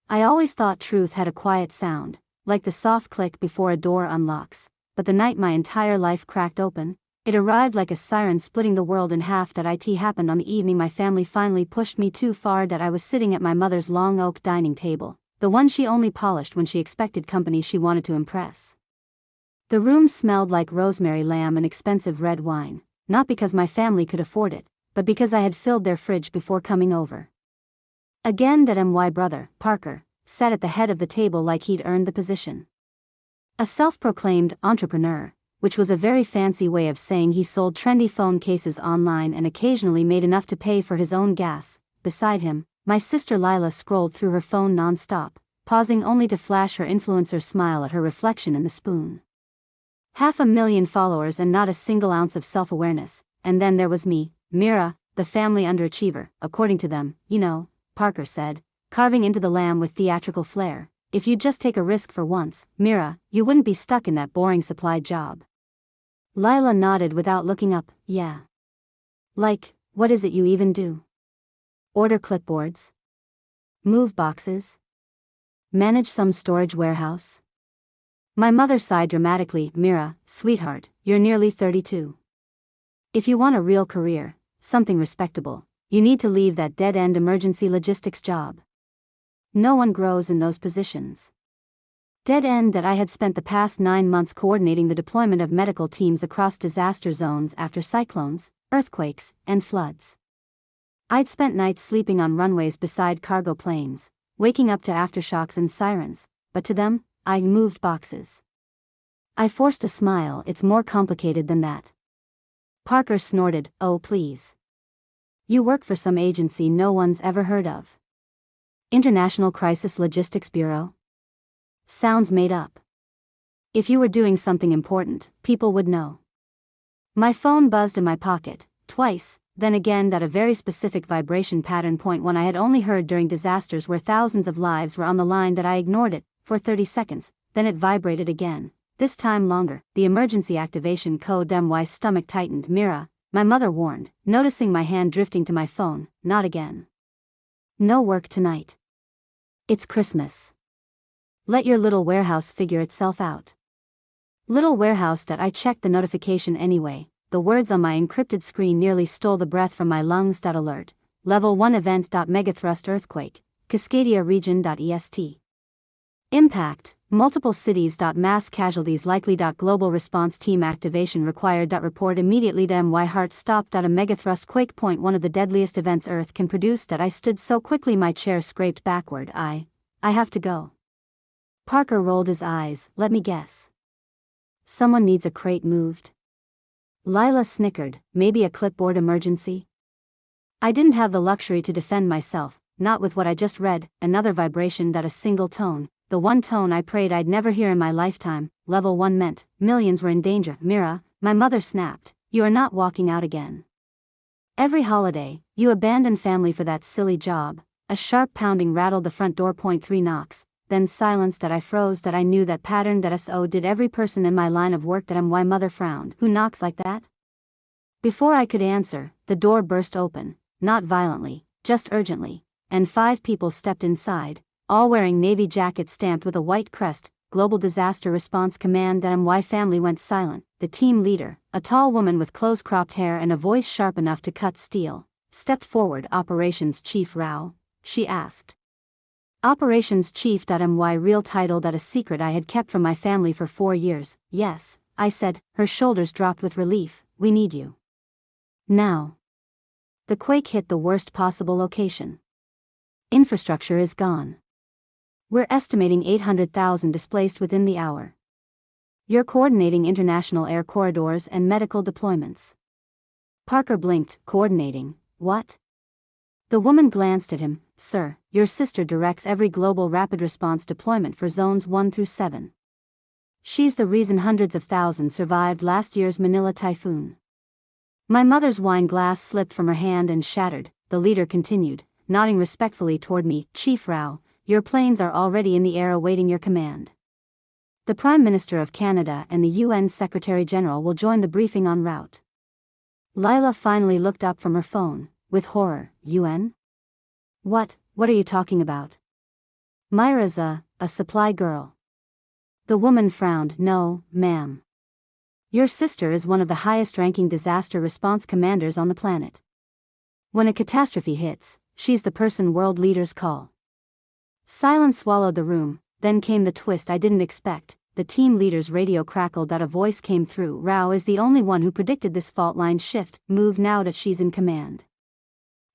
I always thought truth had a quiet sound, like the soft click before a door unlocks, but the night my entire life cracked open, it arrived like a siren splitting the world in half. It happened on the evening my family finally pushed me too far. I was sitting at my mother's long oak dining table, the one she only polished when she expected company she wanted to impress. The room smelled like rosemary lamb and expensive red wine, not because my family could afford it, but because I had filled their fridge before coming over. Again, my brother, Parker, sat at the head of the table like he'd earned the position. A self-proclaimed entrepreneur, which was a very fancy way of saying he sold trendy phone cases online and occasionally made enough to pay for his own gas. Beside him, my sister Lila scrolled through her phone non-stop, pausing only to flash her influencer smile at her reflection in the spoon. 500,000 followers and not a single ounce of self-awareness. And then there was me, Mira, the family underachiever, according to them, Parker said, carving into the lamb with theatrical flair. If you'd just take a risk for once, Mira, you wouldn't be stuck in that boring supply job. Lila nodded without looking up. Yeah. Like, what is it you even do? Order clipboards? Move boxes? Manage some storage warehouse? My mother sighed dramatically. Mira, sweetheart, you're nearly 32. If you want a real career, something respectable, you need to leave that dead-end emergency logistics job. No one grows in those positions. Dead end. That I had spent the past 9 months coordinating the deployment of medical teams across disaster zones after cyclones, earthquakes, and floods. I'd spent nights sleeping on runways beside cargo planes, waking up to aftershocks and sirens, but to them, I moved boxes. I forced a smile. It's more complicated than that. Parker snorted. Oh please. You work for some agency no one's ever heard of. International Crisis Logistics Bureau? Sounds made up. If you were doing something important, people would know. My phone buzzed in my pocket, twice, then again at a very specific vibration pattern, one I had only heard during disasters where thousands of lives were on the line. I ignored it for 30 seconds, then it vibrated again, this time longer. The emergency activation code. My stomach tightened. Mira, my mother warned, noticing my hand drifting to my phone. Not again. No work tonight. It's Christmas. Let your little warehouse figure itself out. Little warehouse. I checked the notification anyway. The words on my encrypted screen nearly stole the breath from my lungs. Alert. Level 1 event. Megathrust earthquake. Cascadia region. EST. Impact, multiple cities. Mass casualties likely. Global response team activation required. Report immediately. My heart stopped. A megathrust quake. One of the deadliest events Earth can produce. I stood so quickly my chair scraped backward. I have to go. Parker rolled his eyes. Let me guess. Someone needs a crate moved. Lila snickered. Maybe a clipboard emergency? I didn't have the luxury to defend myself, not with what I just read. Another vibration. A single tone. The one tone I prayed I'd never hear in my lifetime. Level 1 meant millions were in danger. Mira, my mother snapped, you are not walking out again. Every holiday, you abandon family for that silly job. A sharp pounding rattled the front door. 3 knocks, then silence. I froze. I knew that pattern. So did every person in my line of work. My mother frowned. Who knocks like that? Before I could answer, the door burst open, not violently, just urgently, and 5 people stepped inside, all wearing navy jackets stamped with a white crest. Global Disaster Response Command. My family went silent. The team leader, a tall woman with close-cropped hair and a voice sharp enough to cut steel, stepped forward. Operations Chief Rao? She asked. Operations Chief. My real title. A secret I had kept from my family for 4 years. Yes, I said. Her shoulders dropped with relief. We need you. Now. The quake hit the worst possible location. Infrastructure is gone. We're estimating 800,000 displaced within the hour. You're coordinating international air corridors and medical deployments. Parker blinked. Coordinating? What? The woman glanced at him. Sir, your sister directs every global rapid response deployment for zones 1 through 7. She's the reason hundreds of thousands survived last year's Manila typhoon. My mother's wine glass slipped from her hand and shattered. The leader continued, nodding respectfully toward me. Chief Rao, your planes are already in the air awaiting your command. The Prime Minister of Canada and the UN Secretary-General will join the briefing en route. Lila finally looked up from her phone, with horror. UN? What are you talking about? Myra's a supply girl. The woman frowned. No, ma'am. Your sister is one of the highest-ranking disaster response commanders on the planet. When a catastrophe hits, she's the person world leaders call. Silence swallowed the room, then came the twist I didn't expect. The team leader's radio crackled. A voice came through. Rao is the only one who predicted this fault line shift. Move now that she's in command.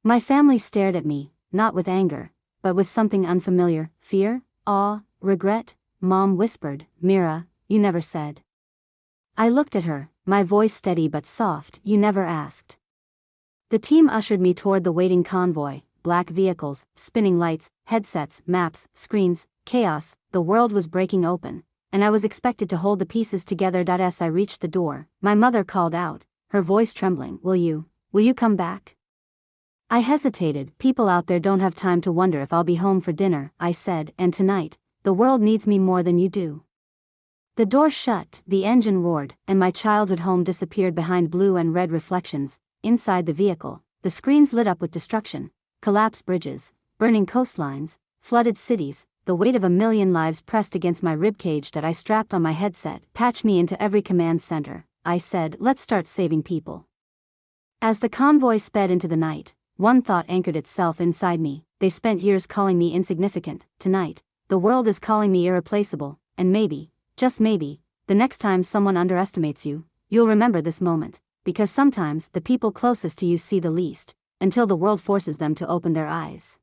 My family stared at me, not with anger, but with something unfamiliar. Fear, awe, regret. Mom whispered, Mira, you never said. I looked at her, my voice steady but soft. You never asked. The team ushered me toward the waiting convoy. Black vehicles, spinning lights, headsets, maps, screens, chaos. The world was breaking open, and I was expected to hold the pieces together. As I reached the door, my mother called out, her voice trembling, Will you come back? I hesitated. People out there don't have time to wonder if I'll be home for dinner, I said, and tonight, the world needs me more than you do. The door shut, the engine roared, and my childhood home disappeared behind blue and red reflections. Inside the vehicle, the screens lit up with destruction, collapsed bridges, burning coastlines, flooded cities, the weight of 1,000,000 lives pressed against my ribcage. I strapped on my headset. Patch me into every command center, I said. Let's start saving people. As the convoy sped into the night, one thought anchored itself inside me. They spent years calling me insignificant. Tonight, the world is calling me irreplaceable, and maybe, just maybe, the next time someone underestimates you, you'll remember this moment, because sometimes the people closest to you see the least, until the world forces them to open their eyes.